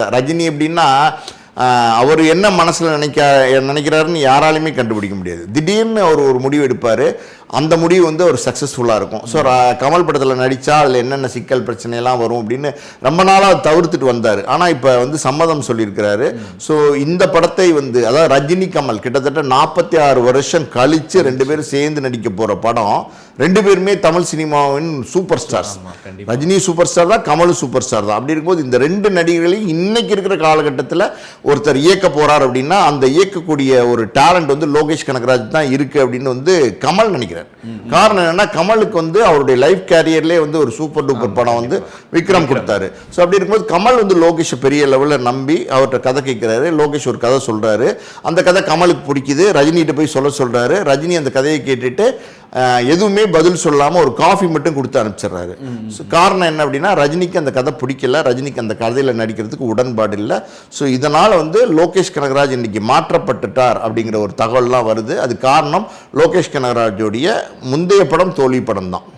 ரஜினி எப்படின்னா அவர் என்ன மனசில் நினைக்கிறாருன்னு யாராலையுமே கண்டுபிடிக்க முடியாது. திடீர்னு அவர் ஒரு முடிவு எடுப்பார், அந்த முடிவு வந்து ஒரு சக்ஸஸ்ஃபுல்லாக இருக்கும். ஸோ கமல் படத்தில் நடித்தா அதில் என்னென்ன சிக்கல் பிரச்சனைலாம் வரும் அப்படின்னு ரொம்ப நாளாக தவிர்த்துட்டு வந்தார். ஆனால் இப்போ வந்து சம்மதம் சொல்லியிருக்கிறாரு. ஸோ இந்த படத்தை வந்து அதாவது ரஜினி கமல் கிட்டத்தட்ட 46 வருஷம் கழித்து 2 பேரும் சேர்ந்து நடிக்க போகிற படம். 2 பேருமே தமிழ் சினிமாவின் super stars. Rajini super star தான், கமலும் சூப்பர் ஸ்டார் தான். அப்படி இருக்கும்போது இந்த 2 நடிகர்களையும் இன்னைக்கு இருக்கிற காலகட்டத்தில் ஒருத்தர் இயக்க போகிறார் அப்படின்னா அந்த இயக்கக்கூடிய ஒரு டேலண்ட் வந்து லோகேஷ் கனகராஜ் தான் இருக்குது அப்படின்னு வந்து கமல் நினைக்கிறார். காரணம் என்னன்னா, கமலுக்கு வந்து அவருடைய லைஃப் கேரியர்லேயே வந்து ஒரு சூப்பர் டூப்பர் படம் வந்து விக்ரம் கொடுத்தாரு. ஸோ அப்படி இருக்கும்போது கமல் வந்து லோகேஷை பெரிய லெவலில் நம்பி அவர்கிட்ட கதை கேட்கிறாரு. லோகேஷ் ஒரு கதை சொல்றாரு, அந்த கதை கமலுக்கு பிடிக்குது, ரஜினிகிட்ட போய் சொல்றாரு. ரஜினி அந்த கதையை கேட்டுட்டு எதுவுமே பதில் சொல்லாமல் ஒரு காஃபி மட்டும் கொடுத்து அனுப்பிச்சிடுறாரு. காரணம் என்ன அப்படின்னா, ரஜினிக்கு அந்த கதை பிடிக்கல, ரஜினிக்கு அந்த கதையில் நடிக்கிறதுக்கு உடன்பாடு இல்லை. ஸோ இதனால் வந்து லோகேஷ் கனகராஜ் இன்னைக்கு மாற்றப்பட்டுட்டார் அப்படிங்கிற ஒரு தகவல்லாம் வருது. அது காரணம் லோகேஷ் கனகராஜோடைய முந்தைய படம் தோல்வி படம் தான்.